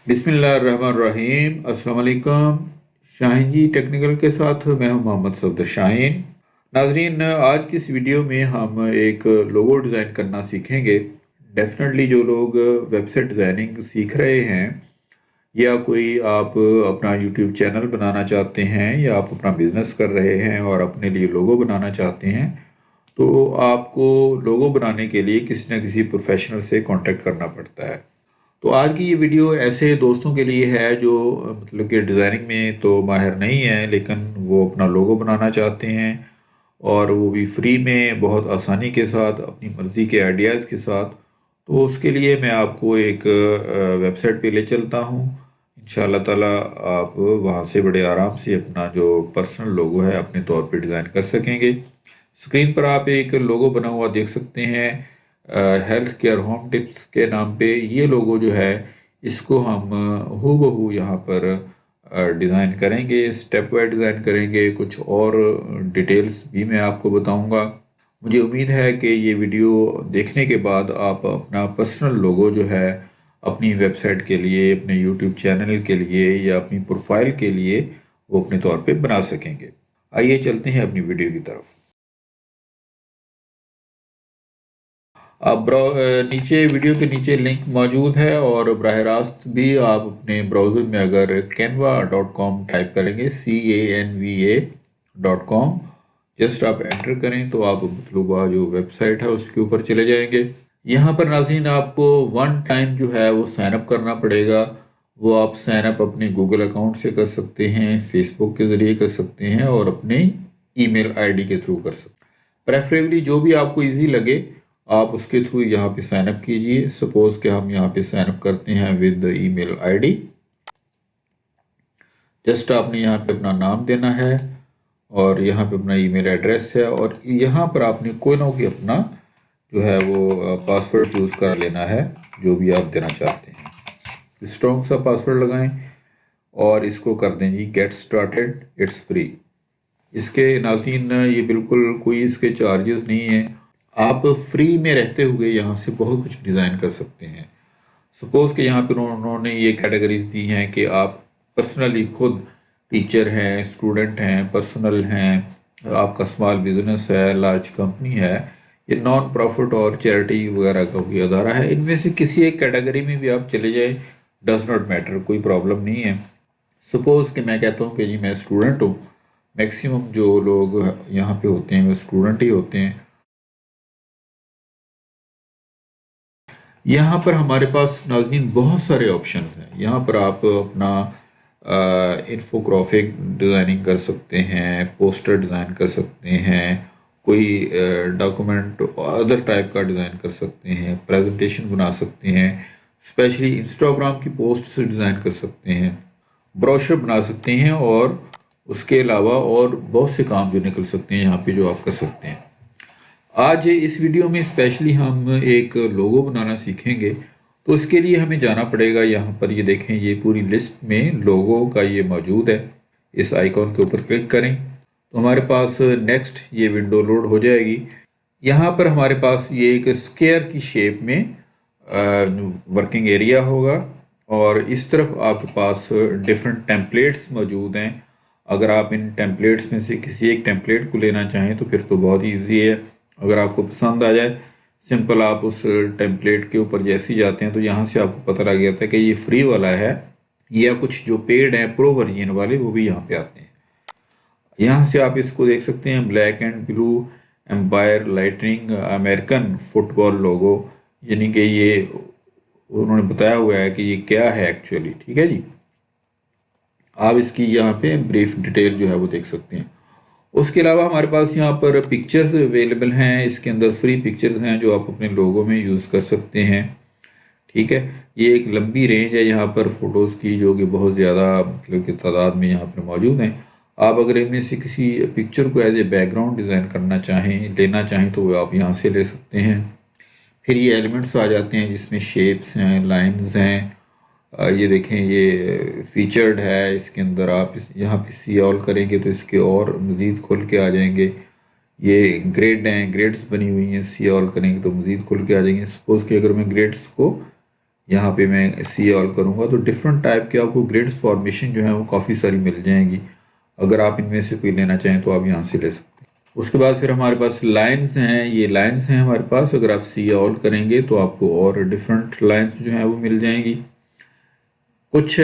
बिस्मिल्लाहिर्रहमानिर्रहीम। अस्सलाम वालेकुम। शाहीन जी टेक्निकल के साथ मैं हूं मोहम्मद सफदर शाहीन। नाजरीन, आज की इस वीडियो में हम एक लोगो डिज़ाइन करना सीखेंगे। डेफिनेटली जो लोग वेबसाइट डिज़ाइनिंग सीख रहे हैं या कोई आप अपना यूट्यूब चैनल बनाना चाहते हैं या आप अपना बिजनेस कर रहे हैं और अपने लिए लोगो बनाना चाहते हैं, तो आपको लोगो बनाने के लिए किसी न किसी प्रोफेशनल से कांटेक्ट करना पड़ता है। तो आज की ये वीडियो ऐसे दोस्तों के लिए है जो मतलब कि डिज़ाइनिंग में तो माहिर नहीं है, लेकिन वो अपना लोगो बनाना चाहते हैं और वो भी फ्री में बहुत आसानी के साथ अपनी मर्ज़ी के आइडियाज़ के साथ। तो उसके लिए मैं आपको एक वेबसाइट पे ले चलता हूँ। इंशाल्लाह ताला आप वहाँ से बड़े आराम से अपना जो पर्सनल लोगो है अपने तौर पे डिज़ाइन कर सकेंगे। स्क्रीन पर आप एक लोगो बना हुआ देख सकते हैं, हेल्थ केयर होम टिप्स के नाम पे। ये लोगो जो है इसको हम हूबहू यहाँ पर डिज़ाइन करेंगे, स्टेप वाइज डिज़ाइन करेंगे। कुछ और डिटेल्स भी मैं आपको बताऊंगा। मुझे उम्मीद है कि ये वीडियो देखने के बाद आप अपना पर्सनल लोगो जो है अपनी वेबसाइट के लिए, अपने यूट्यूब चैनल के लिए या अपनी प्रोफाइल के लिए वो अपने तौर पे बना सकेंगे। आइए चलते हैं अपनी वीडियो की तरफ। आप नीचे वीडियो के नीचे लिंक मौजूद है और बराह रास्त भी आप अपने ब्राउज़र में अगर canva.com टाइप करेंगे, CANVA.com, जस्ट आप एंटर करें तो आप मतलूबा जो वेबसाइट है उसके ऊपर चले जाएंगे। यहाँ पर नाज़रीन आपको वन टाइम जो है वो साइन अप करना पड़ेगा। वो आप साइन अप अपने गूगल अकाउंट से कर सकते हैं, फेसबुक के ज़रिए कर सकते हैं और अपने ईमेल आईडी के थ्रू कर सकते हैं। प्रेफरेबली जो भी आपको इजी लगे आप उसके थ्रू यहाँ पे साइन अप कीजिए। सपोज कि हम यहाँ पे साइन अप करते हैं विद ईमेल आईडी। जस्ट आपने यहाँ पे अपना नाम देना है और यहाँ पे अपना ईमेल एड्रेस है और यहाँ पर आपने कोई ना कोई अपना जो है वो पासवर्ड चूज़ कर लेना है, जो भी आप देना चाहते हैं। स्ट्रॉन्ग सा पासवर्ड लगाएं और इसको कर दें जी गेट स्टार्टेड, इट्स फ्री। इसके नाज़रीन ये बिल्कुल कोई इसके चार्जेस नहीं है। आप फ्री में रहते हुए यहाँ से बहुत कुछ डिज़ाइन कर सकते हैं। सपोज़ कि यहाँ पर उन्होंने ये कैटेगरीज दी हैं कि आप पर्सनली खुद टीचर हैं, स्टूडेंट हैं, पर्सनल हैं, आपका स्मॉल बिजनेस है, लार्ज कंपनी है, ये नॉन प्रॉफिट और चैरिटी वगैरह का कोई अदारा है। इनमें से किसी एक कैटेगरी में भी आप चले जाएं, डज नॉट मैटर, कोई प्रॉब्लम नहीं है। सपोज़ कि मैं कहता हूँ कि जी मैं स्टूडेंट हूँ। मैक्सिमम जो लोग यहाँ पे होते हैं वो स्टूडेंट ही होते हैं। यहाँ पर हमारे पास नाज़रीन बहुत सारे ऑप्शंस हैं। यहाँ पर आप अपना इन्फोग्राफिक डिज़ाइनिंग कर सकते हैं, पोस्टर डिज़ाइन कर सकते हैं, कोई डॉक्यूमेंट अदर टाइप का डिज़ाइन कर सकते हैं, प्रेजेंटेशन बना सकते हैं, स्पेशली इंस्टाग्राम की पोस्ट से डिज़ाइन कर सकते हैं, ब्रोशर बना सकते हैं और उसके अलावा और बहुत से काम जो निकल सकते हैं यहाँ पे जो आप कर सकते हैं। आज इस वीडियो में स्पेशली हम एक लोगो बनाना सीखेंगे। तो इसके लिए हमें जाना पड़ेगा, यहाँ पर ये देखें, ये पूरी लिस्ट में लोगो का ये मौजूद है। इस आइकॉन के ऊपर क्लिक करें तो हमारे पास नेक्स्ट ये विंडो लोड हो जाएगी। यहाँ पर हमारे पास ये एक स्क्वायर की शेप में वर्किंग एरिया होगा और इस तरफ आपके पास डिफरेंट टेम्पलेट्स मौजूद हैं। अगर आप इन टेम्पलेट्स में से किसी एक टेम्पलेट को लेना चाहें तो फिर तो बहुत ईजी है। अगर आपको पसंद आ जाए, सिंपल आप उस टेम्पलेट के ऊपर जैसे ही जाते हैं तो यहाँ से आपको पता लग जाता है कि ये फ्री वाला है या कुछ जो पेड हैं प्रो वर्जन वाले वो भी यहाँ पे आते हैं। यहाँ से आप इसको देख सकते हैं, black and blue empire lightning American football logo, यानी कि ये उन्होंने बताया हुआ है कि ये क्या है एक्चुअली। ठीक है जी, आप इसकी यहाँ पे ब्रीफ डिटेल जो है वो देख सकते हैं। उसके अलावा हमारे पास यहाँ पर पिक्चर्स अवेलेबल हैं। इसके अंदर फ्री पिक्चर्स हैं जो आप अपने लोगों में यूज़ कर सकते हैं। ठीक है, ये एक लंबी रेंज है यहाँ पर फ़ोटोज़ की, जो कि बहुत ज़्यादा मतलब कि तादाद में यहाँ पर मौजूद हैं। आप अगर इनमें से किसी पिक्चर को एज ए बैकग्राउंड डिज़ाइन करना चाहें, लेना चाहें, तो आप यहाँ से ले सकते हैं। फिर ये एलिमेंट्स आ जाते हैं जिसमें शेप्स हैं, लाइन्स हैं। ये देखें, ये फीचर्ड है। इसके अंदर आप यहाँ पे सी ऑल करेंगे तो इसके और मज़ीद खुल के आ जाएंगे। ये ग्रेड हैं, ग्रेड्स बनी हुई हैं, सी ऑल करेंगे तो मज़ीद खुल के आ जाएंगे। सपोज़ कि अगर मैं ग्रेड्स को यहाँ पे मैं सी ऑल करूँगा तो डिफरेंट टाइप के आपको ग्रिड्स फॉर्मेशन जो है वो काफ़ी सारी मिल जाएंगी। अगर आप इनमें से कोई लेना चाहें तो आप यहाँ से ले सकते हैं। उसके बाद फिर हमारे पास लाइंस हैं, ये लाइंस हैं हमारे पास। अगर आप सी ऑल करेंगे तो आपको और डिफरेंट लाइंस जो हैं वो मिल जाएंगी। कुछ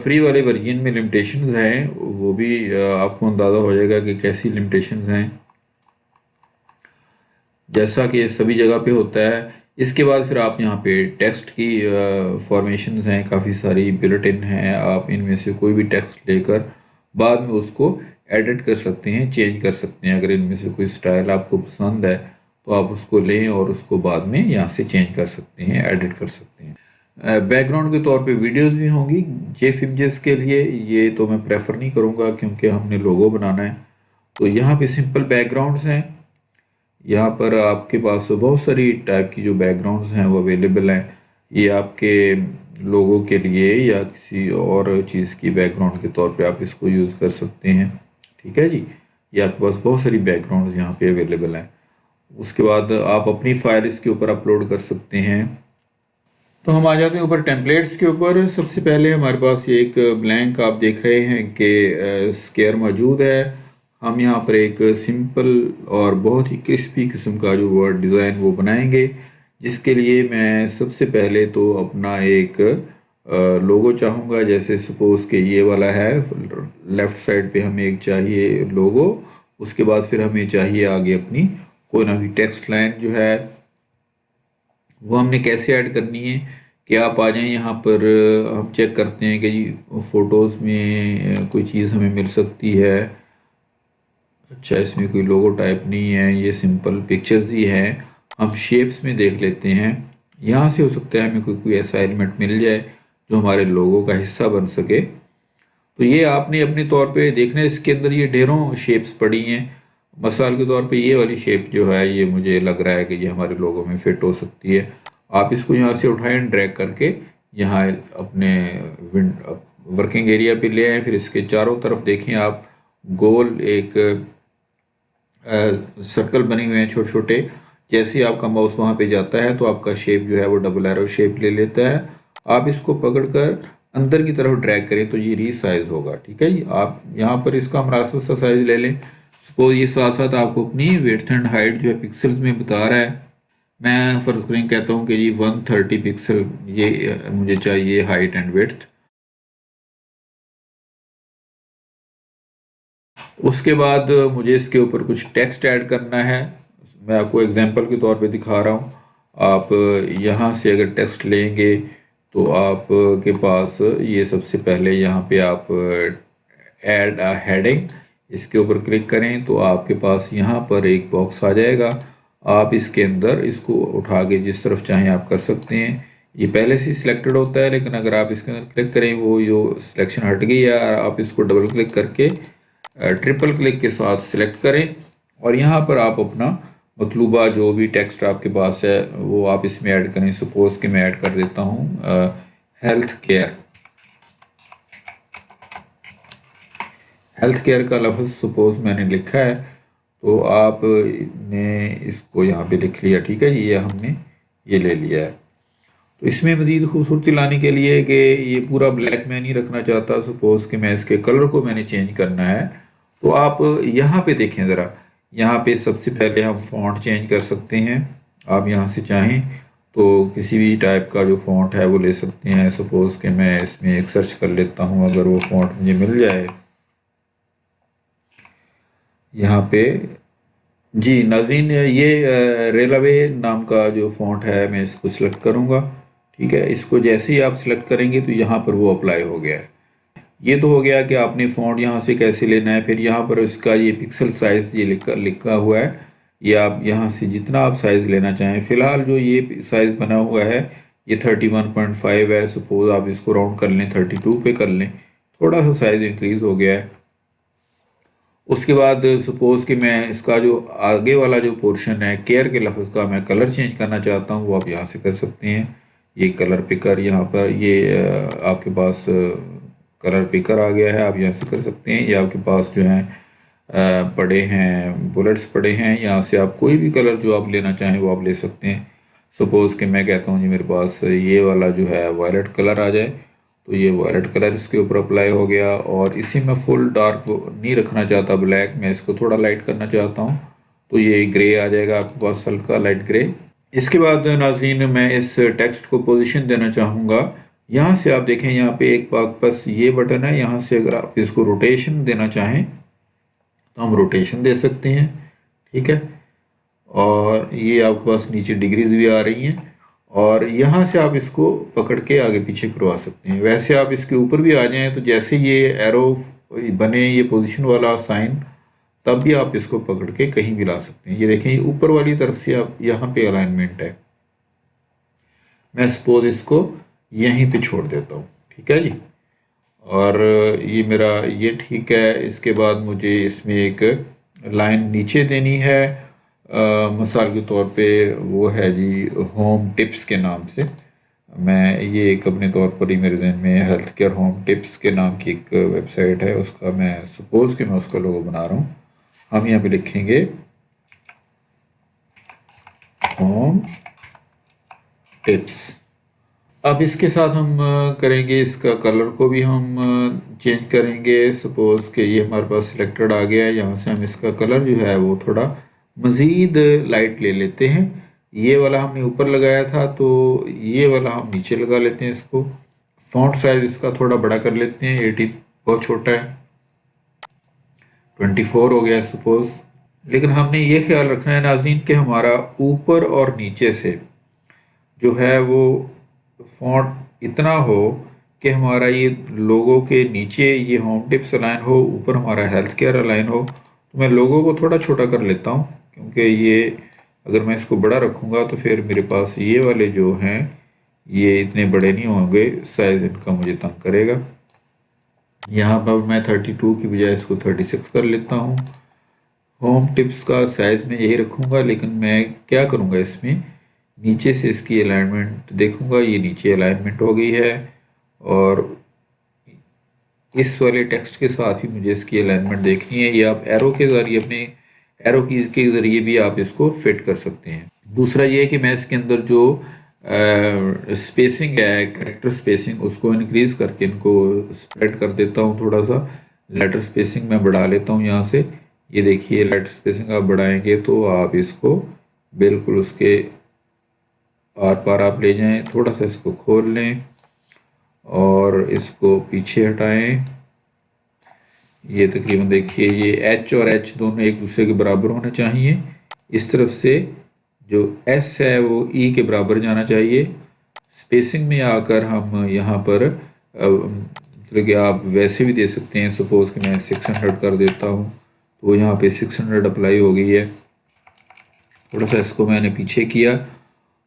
फ्री वाले वर्जन में लिमिटेशंस हैं, वो भी आपको अंदाज़ा हो जाएगा कि कैसी लिमिटेशंस हैं, जैसा कि सभी जगह पे होता है। इसके बाद फिर आप यहाँ पे टेक्स्ट की फॉर्मेशंस हैं, काफ़ी सारी बुलेटिन हैं। आप इनमें से कोई भी टेक्स्ट लेकर बाद में उसको एडिट कर सकते हैं, चेंज कर सकते हैं। अगर इनमें से कोई स्टाइल आपको पसंद है तो आप उसको लें और उसको बाद में यहाँ से चेंज कर सकते हैं, एडिट कर सकते हैं। बैकग्राउंड के तौर पे वीडियोस भी होंगी जेफ इमेजेस के लिए। ये तो मैं प्रेफर नहीं करूँगा क्योंकि हमने लोगो बनाना है। तो यहाँ पे सिंपल बैकग्राउंड्स हैं। यहाँ पर आपके पास बहुत सारी टाइप की जो बैकग्राउंड्स हैं वो अवेलेबल हैं। ये आपके लोगों के लिए या किसी और चीज़ की बैकग्राउंड के तौर पे आप इसको यूज़ कर सकते हैं। ठीक है जी, ये आपके पास बहुत सारी बैकग्राउंड्स यहाँ पे अवेलेबल हैं। उसके बाद आप अपनी फाइल इसके ऊपर अपलोड कर सकते हैं। तो हम आ जाते हैं ऊपर टेम्पलेट्स के ऊपर। सबसे पहले हमारे पास ये एक ब्लैंक आप देख रहे हैं कि स्केयर मौजूद है। हम यहाँ पर एक सिंपल और बहुत ही क्रिस्पी किस्म का जो वर्ड डिज़ाइन वो बनाएंगे, जिसके लिए मैं सबसे पहले तो अपना एक लोगो चाहूँगा। जैसे सपोज़ कि ये वाला है, लेफ़्ट साइड पे हमें एक चाहिए लोगो। उसके बाद फिर हमें चाहिए आगे अपनी कोई ना भी टेक्स्ट लाइन जो है वो हमने कैसे ऐड करनी है कि आप आ जाएं यहाँ पर। हम चेक करते हैं कि फ़ोटोज़ में कोई चीज़ हमें मिल सकती है। अच्छा, इसमें कोई लोगो टाइप नहीं है, ये सिंपल पिक्चर्स ही हैं। हम शेप्स में देख लेते हैं, यहाँ से हो सकता है हमें कोई ऐसा एलिमेंट मिल जाए जो हमारे लोगो का हिस्सा बन सके। तो ये आपने अपने तौर पे देखना है। इसके अंदर ये ढेरों शेप्स पड़ी हैं। मिसाल के तौर पे ये वाली शेप जो है ये मुझे लग रहा है कि ये हमारे लोगों में फिट हो सकती है। आप इसको यहाँ से उठाएं, ड्रैग करके यहाँ अपने वर्किंग एरिया पे ले आएँ। फिर इसके चारों तरफ देखें आप, गोल एक सर्कल बने हुए हैं छोटे छोटे। जैसे ही आपका माउस वहाँ पे जाता है तो आपका शेप जो है वो डबल एरो शेप ले लेता है। आप इसको पकड़कर अंदर की तरफ ड्रैग करें तो ये रीसाइज होगा। ठीक है जी, आप यहाँ पर इसका मुनासिब सा साइज ले लें। सपोज ये साथ साथ आपको अपनी विड्थ एंड हाइट जो है पिक्सल्स में बता रहा है। मैं फर्ज करें कहता हूँ कि जी 130 पिक्सल ये मुझे चाहिए हाइट एंड विड्थ। उसके बाद मुझे इसके ऊपर कुछ टेक्स्ट ऐड करना है। मैं आपको एग्जांपल के तौर पे दिखा रहा हूँ। आप यहाँ से अगर टेक्स्ट लेंगे तो आप के पास ये सबसे पहले यहाँ पे आप ऐड अ हेडिंग, इसके ऊपर क्लिक करें तो आपके पास यहाँ पर एक बॉक्स आ जाएगा। आप इसके अंदर इसको उठा के जिस तरफ चाहें आप कर सकते हैं। ये पहले से सिलेक्टेड होता है, लेकिन अगर आप इसके अंदर क्लिक करें वो जो सिलेक्शन हट गई है, आप इसको डबल क्लिक करके ट्रिपल क्लिक के साथ सिलेक्ट करें और यहाँ पर आप अपना मतलूबा जो भी टेक्स्ट आपके पास है वो आप इसमें ऐड करें। सपोज कि मैं ऐड कर देता हूँ हेल्थ केयर। हेल्थ केयर का लफ्ज़ सपोज मैंने लिखा है तो आपने इसको यहाँ पे लिख लिया। ठीक है, ये हमने ये ले लिया है। तो इसमें मज़ीद खूबसूरती लाने के लिए कि ये पूरा ब्लैक मैं नहीं रखना चाहता, सपोज़ कि मैं इसके कलर को मैंने चेंज करना है, तो आप यहाँ पे देखें ज़रा, यहाँ पे सबसे पहले हम फ़ॉन्ट चेंज कर सकते हैं। आप यहाँ से चाहें तो किसी भी टाइप का जो फ़ॉन्ट है वो ले सकते हैं। सपोज़ कि मैं इसमें एक सर्च कर लेता हूँ, अगर वो फ़ॉन्ट मुझे मिल जाए यहाँ पे। जी नाज़रीन, ये रेलवे नाम का जो फ़ॉन्ट है मैं इसको सिलेक्ट करूँगा। ठीक है, इसको जैसे ही आप सिलेक्ट करेंगे तो यहाँ पर वो अप्लाई हो गया है। ये तो हो गया कि आपने फ़ॉन्ट यहाँ से कैसे लेना है। फिर यहाँ पर इसका ये पिक्सल साइज़ ये लिखा हुआ है, ये आप यहाँ से जितना आप साइज़ लेना चाहें। फ़िलहाल जो ये साइज़ बना हुआ है ये 31.5 है। सपोज़ आप इसको राउंड कर लें, 32 पे कर लें, थोड़ा सा साइज़ इंक्रीज़ हो गया है। उसके बाद सपोज़ कि मैं इसका जो आगे वाला जो पोर्शन है केयर के लफ्ज़ का मैं कलर चेंज करना चाहता हूँ, वो आप यहाँ से कर सकते हैं। ये कलर पिकर यहाँ पर ये आपके पास कलर पिकर आ गया है, आप यहाँ से कर सकते हैं। ये आपके पास जो है पड़े हैं बुलेट्स पड़े हैं, यहाँ से आप कोई भी कलर जो आप लेना चाहें वो आप ले सकते हैं। सपोज़ कि मैं कहता हूँ जी मेरे पास ये वाला जो है वायलेट कलर आ जाए, तो ये वायलेट कलर इसके ऊपर अप्लाई हो गया। और इसी में फुल डार्क नहीं रखना चाहता ब्लैक, मैं इसको थोड़ा लाइट करना चाहता हूँ, तो ये ग्रे आ जाएगा आपके पास, हल्का लाइट ग्रे। इसके बाद नाज़रीन मैं इस टेक्स्ट को पोजीशन देना चाहूँगा। यहाँ से आप देखें, यहाँ पे एक बस ये बटन है, यहाँ से अगर आप इसको रोटेशन देना चाहें तो हम रोटेशन दे सकते हैं, ठीक है। और ये आपके पास नीचे डिग्रीज भी आ रही हैं, और यहाँ से आप इसको पकड़ के आगे पीछे करवा सकते हैं। वैसे आप इसके ऊपर भी आ जाएं तो जैसे ये एरो बने, ये पोजीशन वाला साइन, तब भी आप इसको पकड़ के कहीं भी ला सकते हैं। ये देखें, ये ऊपर वाली तरफ से आप यहाँ पे अलाइनमेंट है, मैं सपोज इसको यहीं पे छोड़ देता हूँ, ठीक है जी। और ये मेरा ये ठीक है। इसके बाद मुझे इसमें एक लाइन नीचे देनी है, मिसाल के तौर पे वो है जी होम टिप्स के नाम से। मैं ये एक अपने तौर पर ही मेरे जहन में हेल्थ केयर होम टिप्स के नाम की एक वेबसाइट है, उसका मैं सपोज कि मैं उसका लोगो बना रहा हूँ। हम यहाँ पे लिखेंगे होम टिप्स। अब इसके साथ हम करेंगे, इसका कलर को भी हम चेंज करेंगे। सपोज़ कि ये हमारे पास सिलेक्टेड आ गया है, यहाँ से हम इसका कलर जो है वो थोड़ा मज़ीद लाइट ले लेते हैं। ये वाला हमने ऊपर लगाया था, तो ये वाला हम नीचे लगा लेते हैं इसको। फॉन्ट साइज़ इसका थोड़ा बड़ा कर लेते हैं, 18 बहुत छोटा है, 24 हो गया सपोज़। लेकिन हमने ये ख्याल रखना है नाज़रीन कि हमारा ऊपर और नीचे से जो है वो फॉन्ट इतना हो कि हमारा ये लोगो के नीचे ये होम टिप्स अलाइन हो, ऊपर हमारा हेल्थ केयर अलाइन हो। तो मैं लोगो को थोड़ा छोटा कर लेता हूँ, क्योंकि ये अगर मैं इसको बड़ा रखूँगा तो फिर मेरे पास ये वाले जो हैं ये इतने बड़े नहीं होंगे, साइज़ इनका मुझे तंग करेगा। यहाँ पर मैं 32 की बजाय इसको 36 कर लेता हूँ। होम टिप्स का साइज़ मैं यही रखूँगा, लेकिन मैं क्या करूँगा, इसमें नीचे से इसकी अलाइनमेंट देखूँगा। ये नीचे अलाइनमेंट हो गई है, और इस वाले टेक्स्ट के साथ ही मुझे इसकी अलाइनमेंट देखनी है। ये आप एरो के ज़रिए, अपने एरो कीज के ज़रिए भी आप इसको फिट कर सकते हैं। दूसरा ये है कि मैं इसके अंदर जो स्पेसिंग है, कैरेक्टर स्पेसिंग, उसको इंक्रीज़ करके इनको स्प्रेड कर देता हूँ थोड़ा सा। लेटर स्पेसिंग मैं बढ़ा लेता हूँ यहाँ से। ये देखिए, लेटर स्पेसिंग आप बढ़ाएंगे तो आप इसको बिल्कुल उसके आर पार आप ले जाएं। थोड़ा सा इसको खोल लें और इसको पीछे हटाएं। ये तकरीबन देखिए, ये एच और एच दोनों एक दूसरे के बराबर होने चाहिए। इस तरफ से जो एस है वो ई के बराबर जाना चाहिए। स्पेसिंग में आकर हम यहाँ पर मतलब कि आप वैसे भी दे सकते हैं। सपोज़ कि मैं 600 कर देता हूँ, तो यहाँ पे 600 अप्लाई हो गई है। थोड़ा सा इसको मैंने पीछे किया,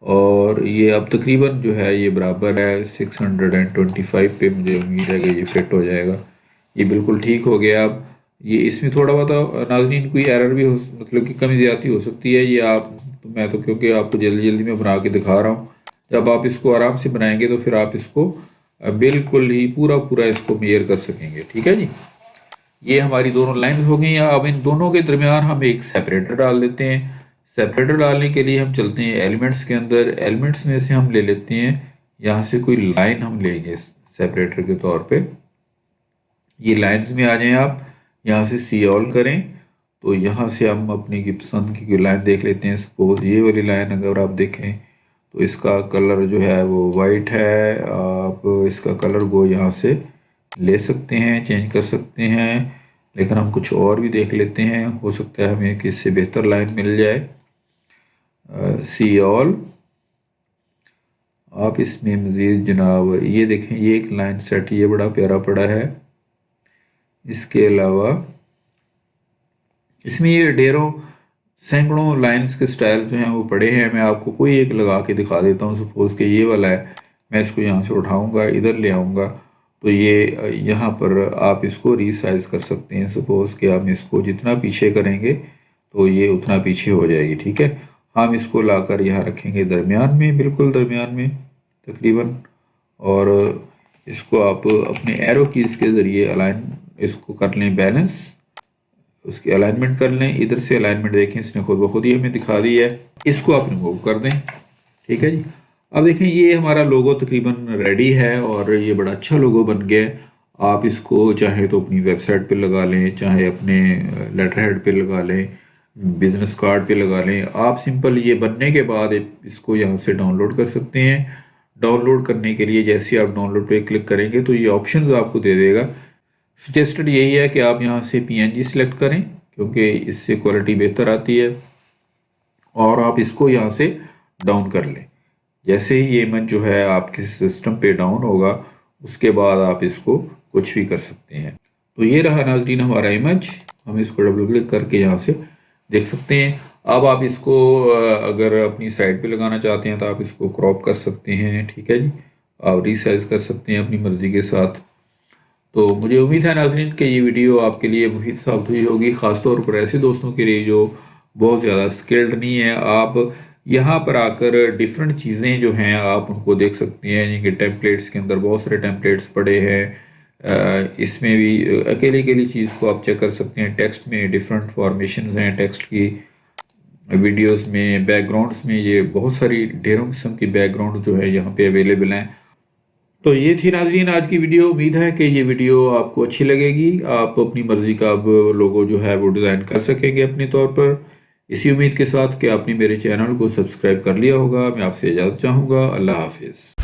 और ये अब तकरीबन जो है ये बराबर है 625 पे। मुझे उम्मीद है कि ये फिट हो जाएगा। ये बिल्कुल ठीक हो गया। अब ये इसमें थोड़ा बहुत नाज़रीन कोई एरर भी हो, मतलब कि कमी ज़्यादती हो सकती है। ये आप, तो मैं तो क्योंकि आपको जल्दी जल्दी में बना के दिखा रहा हूँ, जब आप इसको आराम से बनाएंगे तो फिर आप इसको बिल्कुल ही पूरा पूरा इसको मेयर कर सकेंगे, ठीक है जी। ये हमारी दोनों लाइन्स हो गई हैं। अब इन दोनों के दरमियान हम एक सेपरेटर डाल देते हैं। सेपरेटर डालने के लिए हम चलते हैं एलिमेंट्स के अंदर। एलिमेंट्स में से हम ले लेते हैं, यहाँ से कोई लाइन हम लेंगे सेपरेटर के तौर पे। ये लाइंस में आ जाएं आप, यहाँ से सी ऑल करें, तो यहाँ से हम अपनी की पसंद की कोई लाइन देख लेते हैं। सपोज ये वाली लाइन अगर आप देखें तो इसका कलर जो है वो वाइट है। आप इसका कलर को यहाँ से ले सकते हैं, चेंज कर सकते हैं, लेकिन हम कुछ और भी देख लेते हैं, हो सकता है हमें किससे बेहतर लाइन मिल जाए। सी ऑल, आप इसमें मज़ीद जनाब ये देखें, ये एक लाइन सेट ये बड़ा प्यारा पड़ा है। इसके अलावा इसमें ये ढेरों सैकड़ों लाइंस के स्टाइल जो हैं वो पड़े हैं। मैं आपको कोई एक लगा के दिखा देता हूँ। सपोज़ कि ये वाला है, मैं इसको यहाँ से उठाऊँगा, इधर ले आऊँगा, तो ये यहाँ पर आप इसको रीसाइज कर सकते हैं। सपोज़ कि हम इसको जितना पीछे करेंगे तो ये उतना पीछे हो जाएगी, ठीक है। हम इसको लाकर यहाँ रखेंगे दरमियान में, बिल्कुल दरमियान में तकरीबन, और इसको आप अपने एरो कीज़ के ज़रिए अलाइन इसको कर लें, बैलेंस उसकी अलाइनमेंट कर लें। इधर से अलाइनमेंट देखें, इसने खुद ब खुद ही हमें दिखा दी है। इसको आप रिमूव कर दें, ठीक है जी। अब देखें ये हमारा लोगो तकरीबन रेडी है और ये बड़ा अच्छा लोगो बन गया है। आप इसको चाहे तो अपनी वेबसाइट पे लगा लें, चाहे अपने लेटर हेड पे लगा लें, बिजनेस कार्ड पे लगा लें। आप सिंपल ये बनने के बाद इसको यहाँ से डाउनलोड कर सकते हैं। डाउनलोड करने के लिए जैसे आप डाउनलोड पे क्लिक करेंगे तो ये ऑप्शंस आपको दे देगा। सजेस्टेड यही है कि आप यहाँ से PNG सिलेक्ट करें क्योंकि इससे क्वालिटी बेहतर आती है, और आप इसको यहाँ से डाउन कर लें। जैसे ही ये इमेज जो है आपके सिस्टम पे डाउन होगा उसके बाद आप इसको कुछ भी कर सकते हैं। तो ये रहा नाजरीन हमारा इमेज। हम इसको डबल क्लिक करके यहाँ से देख सकते हैं। अब आप इसको अगर अपनी साइड पे लगाना चाहते हैं तो आप इसको क्रॉप कर सकते हैं, ठीक है जी। आप रीसाइज कर सकते हैं अपनी मर्ज़ी के साथ। तो मुझे उम्मीद है नाजरीन कि ये वीडियो आपके लिए मुफीद साबित हुई होगी, ख़ासतौर पर ऐसे दोस्तों के लिए जो बहुत ज़्यादा स्किल्ड नहीं है। आप यहाँ पर आकर डिफरेंट चीज़ें जो हैं आप उनको देख सकते हैं। यानी कि टेम्पलेट्स के अंदर बहुत सारे टेम्पलेट्स पड़े हैं। इसमें भी अकेली अकेली चीज़ को आप चेक कर सकते हैं। टेक्स्ट में डिफरेंट फॉर्मेशंस हैं टेक्स्ट की, वीडियोस में, बैकग्राउंड्स में, ये बहुत सारी ढेरों किस्म की बैकग्राउंड जो है यहाँ पे अवेलेबल हैं। तो ये थी नाजरीन आज की वीडियो। उम्मीद है कि ये वीडियो आपको अच्छी लगेगी। आप अपनी मर्ज़ी का अब लोगो जो है वो डिज़ाइन कर सकेंगे अपने तौर पर। इसी उम्मीद के साथ कि आपने मेरे चैनल को सब्सक्राइब कर लिया होगा, मैं आपसे इजाज़त चाहूँगा। अल्लाह हाफिज़।